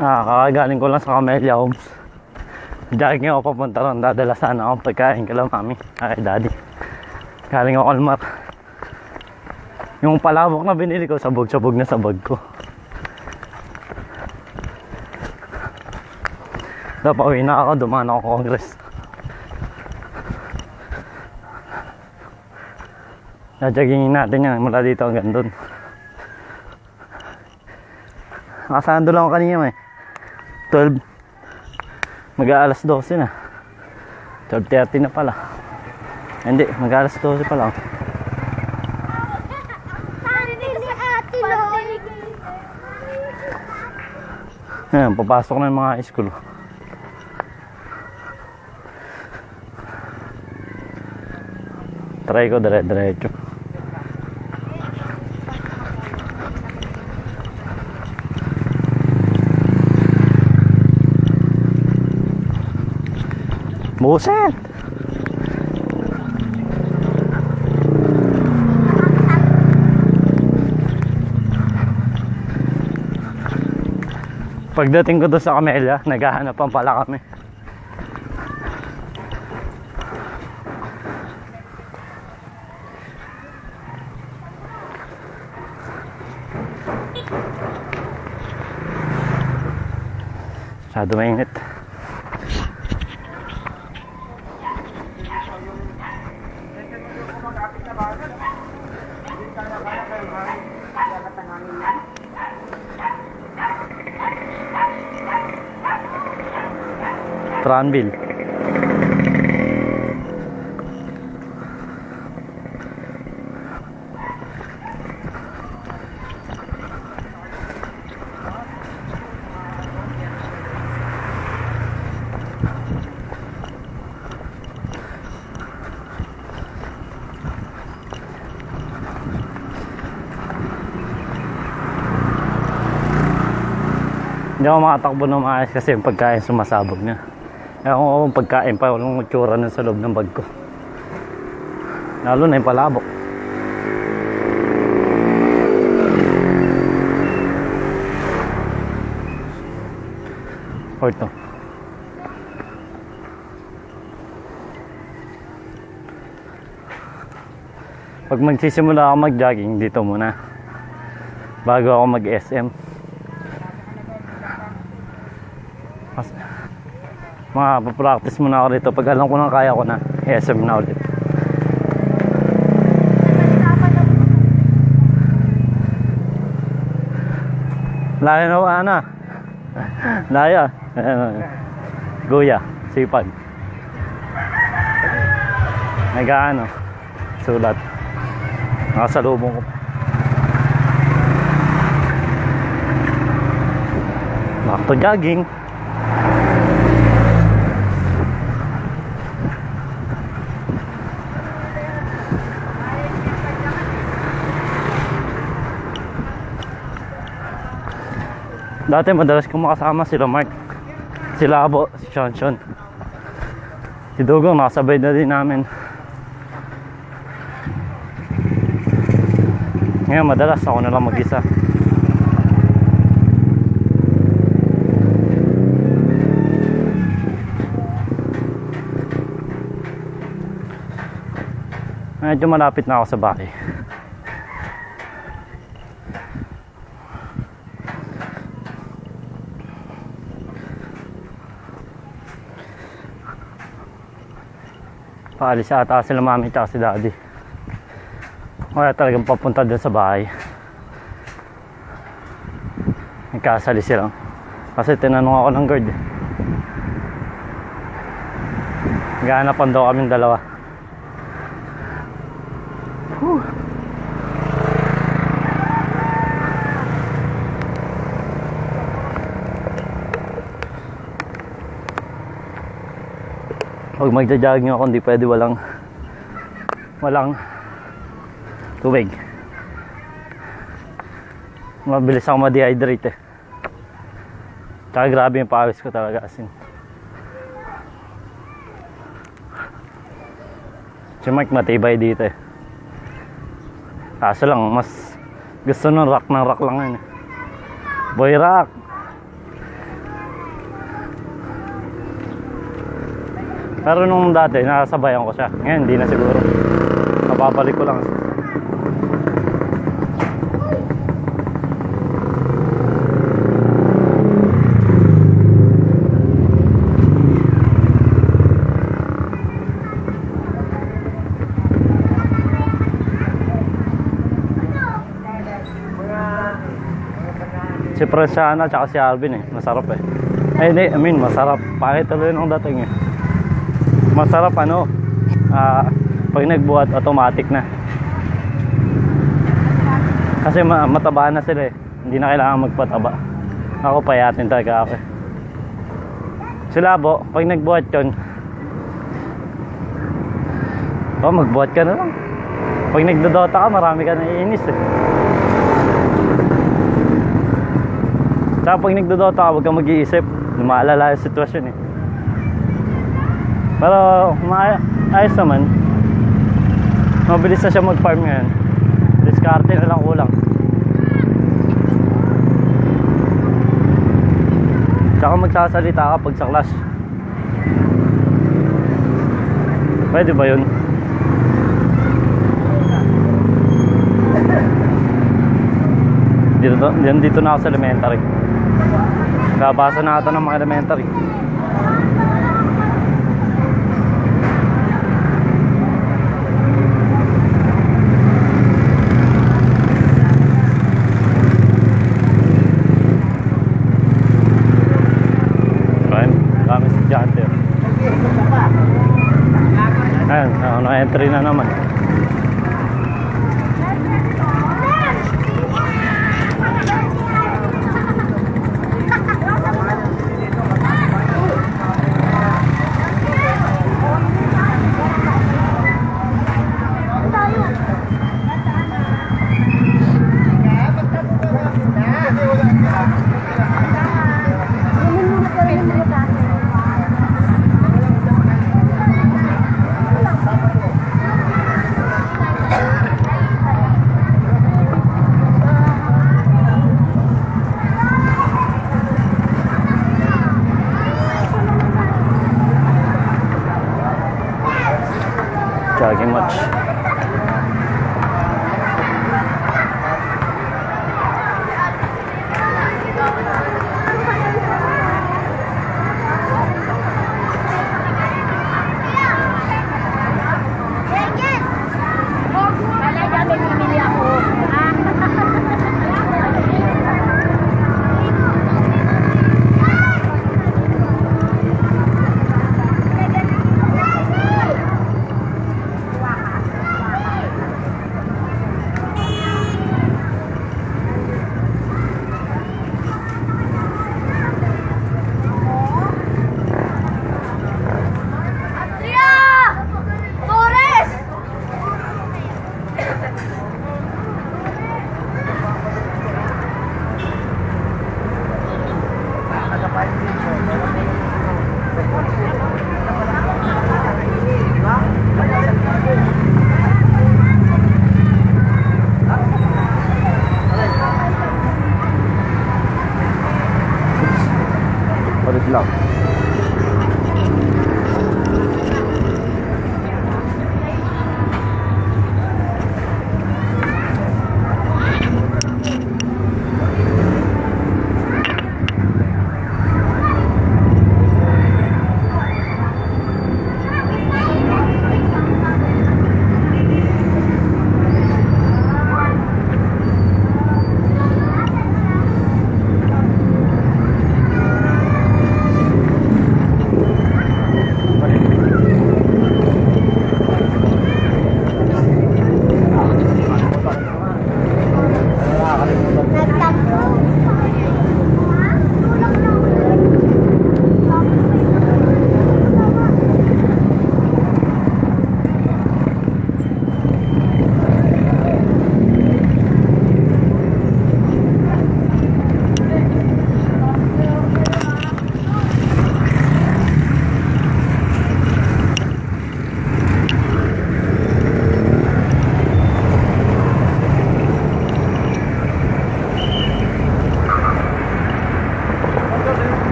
Kakagaling ko lang sa Camellia Homes. Jogging ako papunta ron. Dadala sana akong pagkain kala mami. Ay, daddy. Galing ako Almar. Yung palabok na binili ko, sabog-sabog na sa bag ko. Pauwi na ako, dumaan ako Congress. Joggingin natin yan mula dito hanggang doon. Nakasando lang ako kanina eh. 12. Mag-aalas 12 na. 12:30 na pala. Hindi, mag-aalas 12 pa lang. Ayan, papasok na yung mga school. Try ko dire-diretso. Buset! Pagdating ko doon sa Camellia, naghahanapan pala kami. Masyado mainit. Tranville. Hindi ako makatakbo na maayos kasi yung pagkain sumasabog niya. Kaya kung pagkain pa, walang itsura nun sa loob ng bag ko. Lalo na yung palabok. O ito. Pag magsisimula ako mag-jogging, dito muna. Bago ako mag-SM. Practice muna ako dito. Pag alam ko na kaya ko na, SM na ulit. Layo na ba na? Layo. Guya, sipag. Nag-ano, sulat. Nakasalubong ko. Back to jogging. Dati madalas kong makasama sila Mark, sila Abo, si Shonshon. Si Dugong nakasabay na din namin. Ngayon madalas ako na lang mag-isa. Medyo malapit na ako sa bahay. Paalis ata sila mami at si daddy. Kaya talagang papunta din sa bahay. Nagkasali sila. Kasi tinanong ako ng guard. Gahanapan daw kaming dalawa. Whew. Pag magja-jogging ako, hindi pwede walang tubig. Mabilis ako ma-dehydrate eh. Tsaka grabe yung pawis ko talaga asin. Si Mike matibay dito eh. Kaso lang, mas gusto ng rock lang yun eh. Boy rock! Pero nung dati, nakasabayan ko siya. Ngayon, hindi na siguro. Napapalik ko lang. Si Presiana at si Alvin eh. Masarap eh. Ay hindi, I mean masarap. Pakit tuloy nung dating eh. Masarap ano. Pag nagbuhat automatic na. Kasi mataba na sila eh. Hindi na kailangan magpataba. Ako payatin talaga ako eh. Sila po, pag nagbuhat yun, magbuhat ka na lang. Pag nagdodota ka, marami ka naiinis eh. Saka pag nagdodota ka, huwag kang mag-iisip. Lumaalala yung sitwasyon eh. Pero ayos naman. Mabilis na siya mag-farm ngayon. Diskarte na lang kulang. Tsaka magsasalita ka pag sa class. Pwede ba yun? Dito na ako sa elementary. Kabasa na ata ng mga elementary. Kami estudyante. Ayun, entry na naman.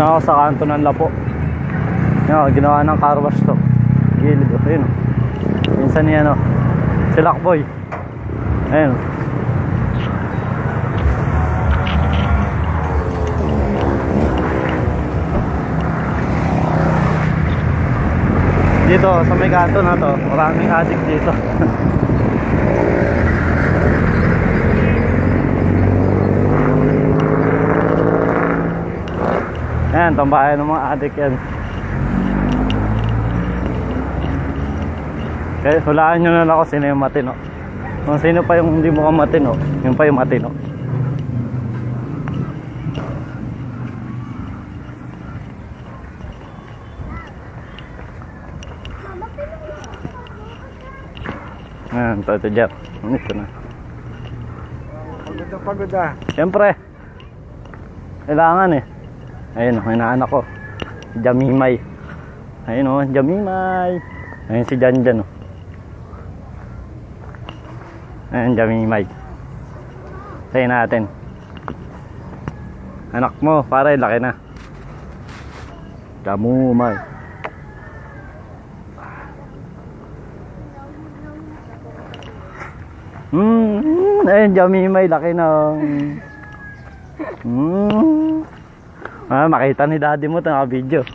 na ako sa kanto ng Lapo. Yan, ginawa ng car wash to. Gilid, ayun. Minsan niya, no? Si Lakboy. Ayun. Dito, sa may kanto na to, maraming addict dito. Ayan, tambayan ng mga addict yan. Kaya hulaan nyo na lang ako sino yung matino. Kung sino pa yung hindi mo ka matino, yung pa yung matino. Ayan, ito Jeff. Ito na. Pagod na pagod ah. Siyempre. Kailangan eh. Ayun, inaanak ko. Jamimay. Ayun o, Jamimay. Ayun si Janjan o. Ayun, Jamimay. Tayo natin. Anak mo, pare, laki na. Jamumay. Ayun, Jamimay, laki na. Makita ni daddy mo ito, naka-video.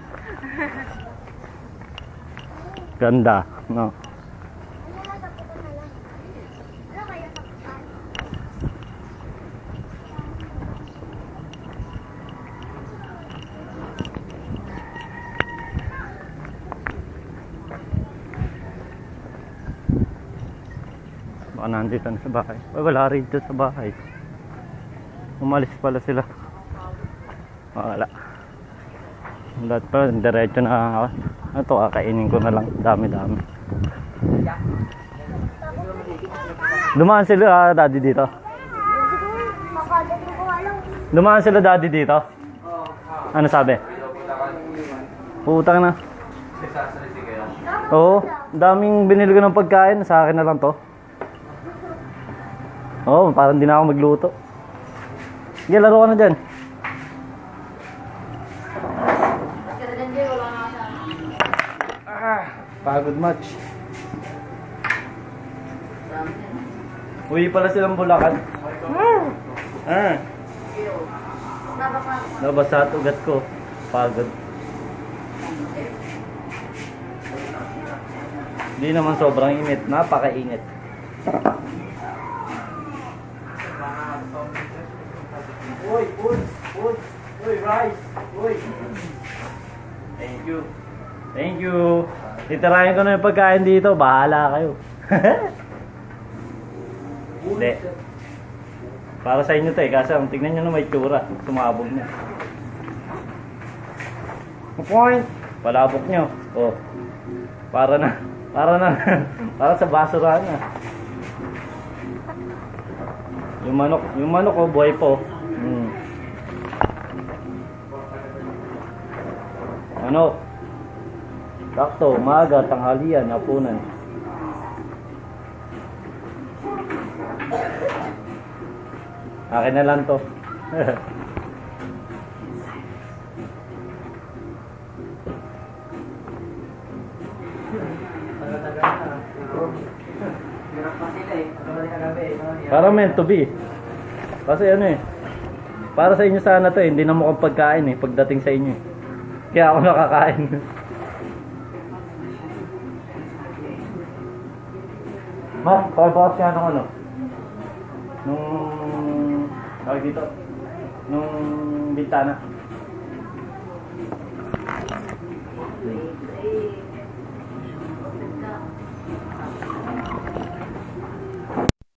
Ganda, no? Baka nandito na sa bahay. Ay, wala rin dito sa bahay. Umalis pala sila. Wala. Lahat pa, diretso na. Ito, kakainin ko na lang. Dami-dami. Dumaan sila daddy dito. Dumaan sila daddy dito. Ano sabi? Putang na. Oo, daming binili ko ng pagkain. Sa akin na lang to. Oo, parang di na ako magluto. Sige, laro ka na dyan. Pagod match. Uwi pala silang Bulacan. Nabasa at ugat ko. Pagod. Hindi naman sobrang init. Napakainit. Uy, rice. Uy. Thank you. Thank you. Titirahin ko na yung pagkain dito. Bahala kayo. Hindi. Para sa inyo to eh. Kasi tignan nyo na may tsura. Sumabog na. Point. Palabok nyo. Oh. Para na. Para sa basura na. Yung manok oh, buhay po. Ano? Sakto, umaga, tanghalian, hapunan. Akin na lang to. Para meant to be. Kasi ano eh. Para sa inyo sana to eh. Hindi na mukhang pagkain eh. Pagdating sa inyo eh. Kaya ako nakakain. Mas, pakibakas kaya nung ano? Nung... tawag dito? Nung bintana.